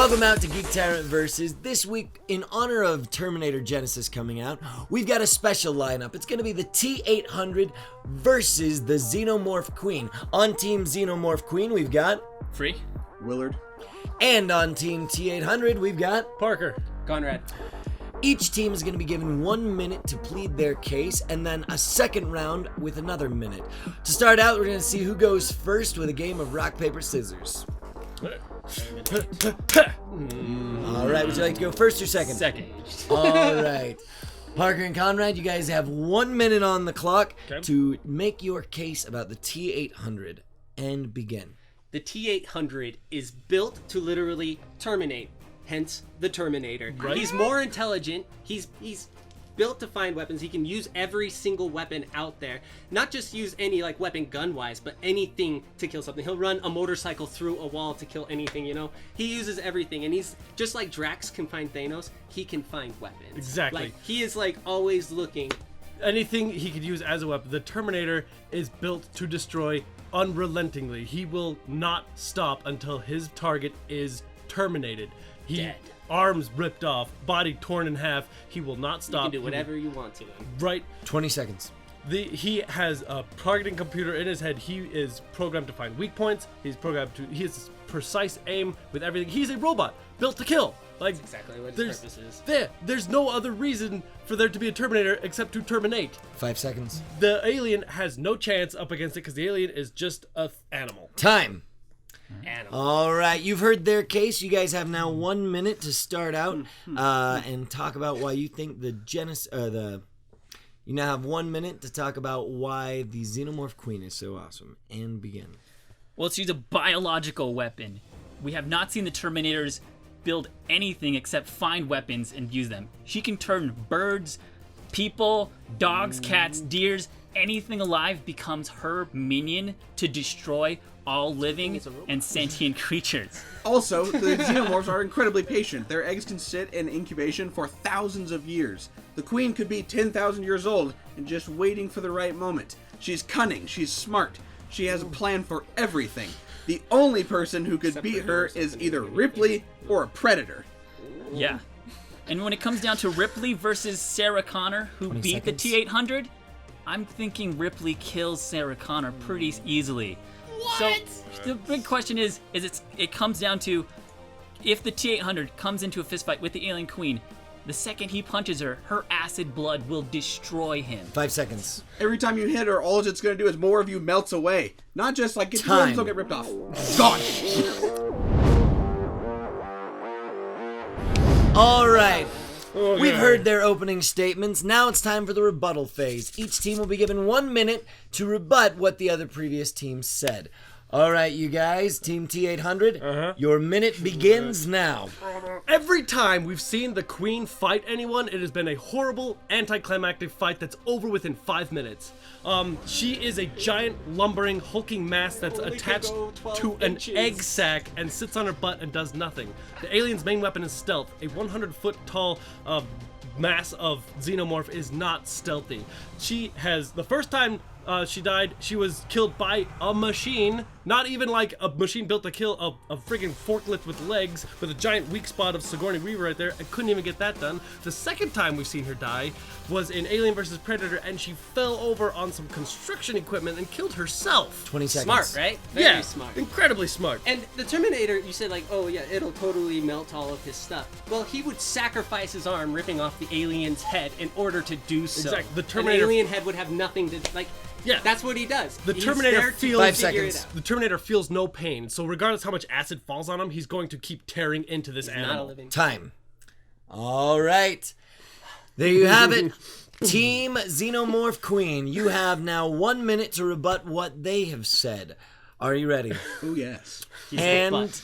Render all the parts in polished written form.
Welcome out to GeekTyrant Versus. This week, in honor of Terminator Genisys coming out, we've got a special lineup. It's going to be the T-800 versus the Xenomorph Queen. On Team Xenomorph Queen, we've got... Free. Willard. And on Team T-800, we've got... Parker. Conrad. Each team is going to be given 1 minute to plead their case, and then a second round with another minute. To start out, we're going to see who goes first with a game of rock, paper, scissors. Alright, would you like to go first or second? Second. Alright. Parker and Conrad, you guys have 1 minute on the clock to make your case about the T-800 and begin. The T-800 is built to literally terminate, hence the Terminator. Right. He's more intelligent. He's built to find weapons. He can use every single weapon out there. Not just use any like weapon gun-wise, but anything to kill something. He'll run a motorcycle through a wall to kill anything, you know? He uses everything, and he's just like Drax can find Thanos, he can find weapons. Exactly. Like, he is like always looking. Anything he could use as a weapon. The Terminator is built to destroy unrelentingly. He will not stop until his target is terminated. Dead. Arms ripped off, body torn in half. He will not stop. You can do whatever you want to him. Right. 20 seconds. He has a targeting computer in his head. He is programmed to find weak points. He has precise aim with everything. He's a robot built to kill. Like, That's exactly what his purpose is. There's no other reason for there to be a Terminator except to terminate. 5 seconds. The alien has no chance up against it because the alien is just an animal. Time. Animal. Alright, you've heard their case. You guys have now 1 minute to start out and talk about why you think the You now have 1 minute to talk about why the Xenomorph Queen is so awesome. And begin. Well, let's use a biological weapon. We have not seen the Terminators build anything except find weapons and use them. She can turn birds, people, dogs, cats, deers, anything alive becomes her minion to destroy all living and sentient creatures. Also, the xenomorphs are incredibly patient. Their eggs can sit in incubation for thousands of years. The queen could be 10,000 years old and just waiting for the right moment. She's cunning, she's smart, she has a plan for everything. The only person who could beat her is either Ripley or a Predator. Yeah. And when it comes down to Ripley versus Sarah Connor, who beat the T-800, I'm thinking Ripley kills Sarah Connor pretty easily. What? So the big question is it comes down to if the T-800 comes into a fistfight with the alien queen, the second he punches her, her acid blood will destroy him. 5 seconds. Every time you hit her, all it's going to do is more of you melts away. Not just like get your arms don't get ripped off. Gone. Alright. We've heard their opening statements. Now it's time for the rebuttal phase. Each team will be given 1 minute to rebut what the other previous team said. Alright, you guys, Team T-800, your minute begins now. Every time we've seen the Queen fight anyone, it has been a horrible, anticlimactic fight that's over within 5 minutes. She is a giant, lumbering, hulking mass that's attached to an egg sac and sits on her butt and does nothing. The alien's main weapon is stealth. A 100-foot tall mass of xenomorph is not stealthy. She has, the first time she died, she was killed by a machine. Not even like a machine built to kill a friggin' forklift with legs with a giant weak spot of Sigourney Weaver right there. I couldn't even get that done. The second time we've seen her die was in Alien vs. Predator, and she fell over on some construction equipment and killed herself. 20 seconds. Smart, right? Very Yeah, smart. incredibly smart. And the Terminator, you said like, oh yeah, it'll totally melt all of his stuff. Well, he would sacrifice his arm, ripping off the alien's head in order to do so. Exactly. The Terminator- An alien head would have nothing to, like, Yeah. that's what he does. The He's Terminator there to feels- 5 figure it seconds. out. The Terminator feels no pain, so regardless how much acid falls on him, he's going to keep tearing into this Not a animal. living. Time. Alright. There you have it. Team Xenomorph Queen, you have now 1 minute to rebut what they have said. Are you ready? Oh, yes. And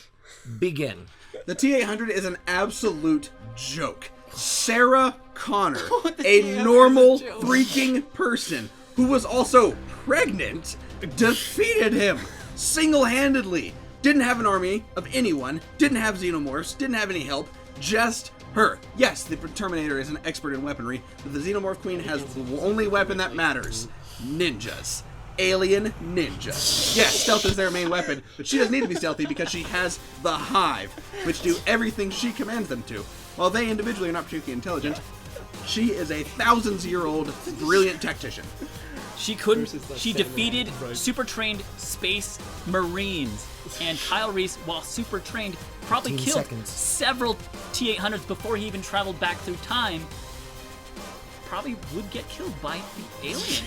begin. The T-800 is an absolute joke. Sarah Connor, a normal freaking person who was also pregnant, defeated him single-handedly. Didn't have an army of anyone, didn't have xenomorphs, didn't have any help, just her. Yes, the Terminator is an expert in weaponry, but the Xenomorph Queen has the only weapon that matters: ninjas. alien ninja. Yes, stealth is their main weapon, but she doesn't need to be stealthy because she has the Hive, which do everything she commands them to. While they individually are not particularly intelligent, she is a thousands-year-old brilliant tactician. She defeated super trained space marines, and Kyle Reese, while super trained, probably 15 killed seconds. several T-800s before he even traveled back through time. Probably would get killed by the alien.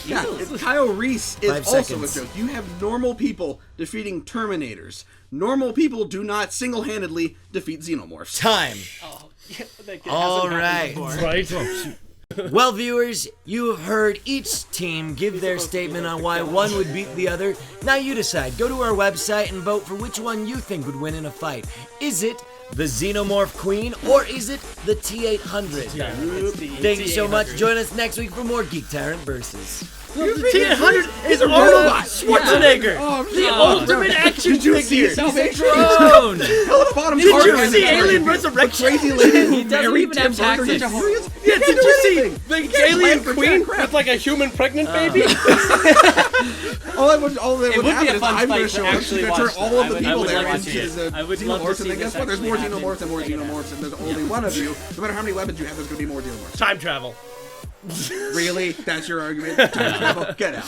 Yeah, Kyle Reese is 5 also seconds. a joke. You have normal people defeating Terminators. Normal people do not single-handedly defeat Xenomorphs. Time. Oh, yeah, that hasn't All happened right. before. Right? Well, viewers, you have heard each team give their statement on why one would beat the other. Now you decide. Go to our website and vote for which one you think would win in a fight. Is it the Xenomorph Queen or is it the T-800? Thank you so much. Join us next week for more Geek Tyrant Versus. The T-800 is Arnold robot. Schwarzenegger, the ultimate action Did you figure. see Salvation? Drone! Hell, the bottom Did part you is see the Alien target. Resurrection? Crazy lady He doesn't married even have Tim Burton tactics. into Warriors? Yeah, Can't did do you see anything. the Can't plan alien for queen jack crap. with like a human pregnant baby? All that would would be happen a is fun I'm going fight to to show up. actually She's going to turn watch all that. of the I people would there like to into see it. the I would love to Xenomorphs, see and then guess this what? There's more actually happen. Xenomorphs and more Xenomorphs, and there's only one of you. No matter how many weapons you have, there's going to be more Xenomorphs. Time travel. Really? That's your argument? Time travel? Get out.